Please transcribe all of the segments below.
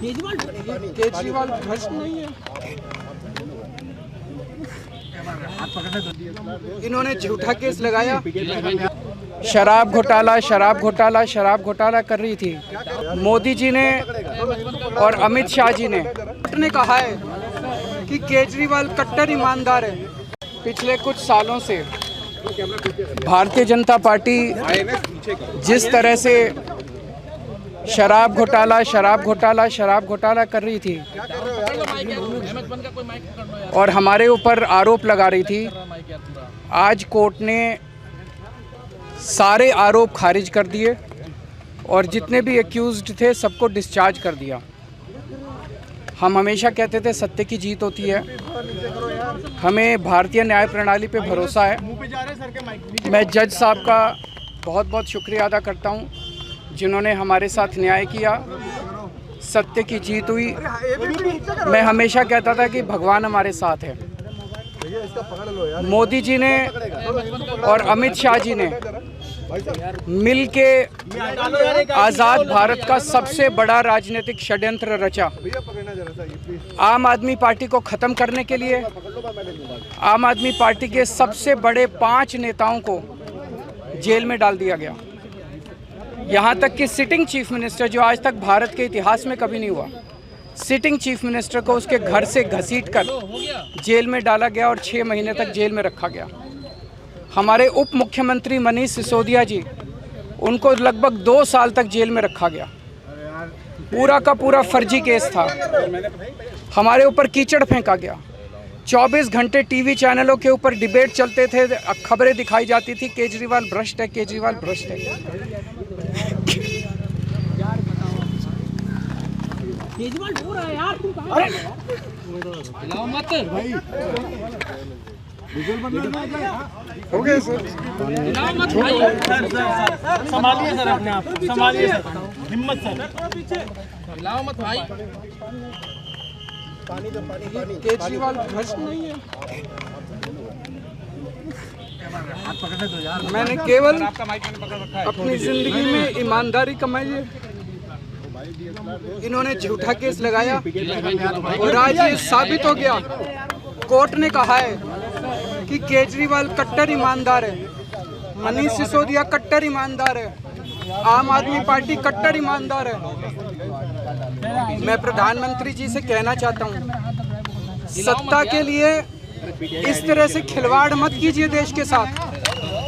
केजरीवाल भ्रष्ट नहीं है। इन्होंने झूठा केस लगाया। शराब घोटाला शराब घोटाला शराब घोटाला कर रही थी। मोदी जी ने और अमित शाह जी ने कहा है कि केजरीवाल कट्टर ईमानदार है। पिछले कुछ सालों से भारतीय जनता पार्टी जिस तरह से शराब घोटाला कर रही थी और हमारे ऊपर आरोप लगा रही थी, आज कोर्ट ने सारे आरोप खारिज कर दिए और जितने भी एक्यूज्ड थे सबको डिस्चार्ज कर दिया। हम हमेशा कहते थे सत्य की जीत होती है। हमें भारतीय न्याय प्रणाली पे भरोसा है। मैं जज साहब का बहुत बहुत शुक्रिया अदा करता हूँ जिन्होंने हमारे साथ न्याय किया। सत्य की जीत हुई। मैं हमेशा कहता था कि भगवान हमारे साथ है। मोदी जी ने और अमित शाह जी ने मिल के आज़ाद भारत का सबसे बड़ा राजनीतिक षड्यंत्र रचा। आम आदमी पार्टी को ख़त्म करने के लिए आम आदमी पार्टी के सबसे बड़े 5 नेताओं को जेल में डाल दिया गया। यहाँ तक कि सिटिंग चीफ मिनिस्टर, जो आज तक भारत के इतिहास में कभी नहीं हुआ, सिटिंग चीफ मिनिस्टर को उसके घर से घसीटकर जेल में डाला गया और 6 महीने तक जेल में रखा गया। हमारे उप मुख्यमंत्री मनीष सिसोदिया जी, उनको लगभग 2 साल तक जेल में रखा गया। पूरा का पूरा फर्जी केस था। हमारे ऊपर कीचड़ फेंका गया। 24 घंटे टीवी चैनलों के ऊपर डिबेट चलते थे, खबरें दिखाई जाती थी केजरीवाल भ्रष्ट है, केजरीवाल भ्रष्ट है। केजरीवाल हो रहा है यार, तुम कहां हिलाओ मत भाई। हो गए सर, हिलाओ मत भाई। सर संभालिए सर, अपने आप को संभालिए सर, हिम्मत सर, हिलाओ मत भाई। केजरीवाल भ्रष्ट नहीं है। मैंने केवल अपनी जिंदगी में ईमानदारी कमाई है। इन्होंने झूठा केस लगाया और आज ये साबित हो गया। कोर्ट ने कहा है कि केजरीवाल कट्टर ईमानदार है, मनीष सिसोदिया कट्टर ईमानदार है, आम आदमी पार्टी कट्टर ईमानदार है। मैं प्रधानमंत्री जी से कहना चाहता हूँ, सत्ता के लिए इस तरह से खिलवाड़ मत कीजिए। देश के साथ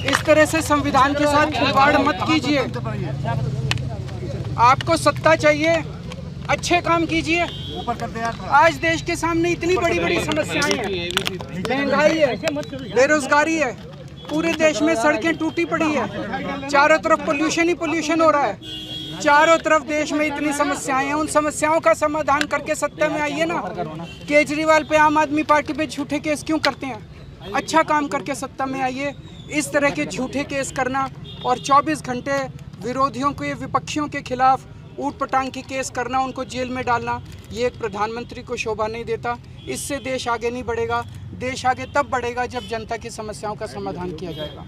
इस तरह से संविधान के साथ खिलवाड़ मत कीजिए। आपको सत्ता चाहिए, अच्छे काम कीजिए। आज देश के सामने इतनी बड़ी बड़ी समस्याएं हैं, महंगाई है, बेरोजगारी है, पूरे देश में सड़कें टूटी पड़ी है, चारों तरफ पोल्यूशन ही पोल्यूशन हो रहा है। चारों तरफ देश में इतनी समस्याएं हैं, उन समस्याओं का समाधान करके सत्ता में आइए ना। केजरीवाल पे, आम आदमी पार्टी पे झूठे केस क्यों करते हैं? अच्छा काम करके सत्ता में आइए। इस तरह के झूठे केस करना और 24 घंटे विरोधियों के, विपक्षियों के खिलाफ ऊट पटांग के केस करना, उनको जेल में डालना, ये एक प्रधानमंत्री को शोभा नहीं देता। इससे देश आगे नहीं बढ़ेगा। देश आगे तब बढ़ेगा जब जनता की समस्याओं का समाधान किया जाएगा।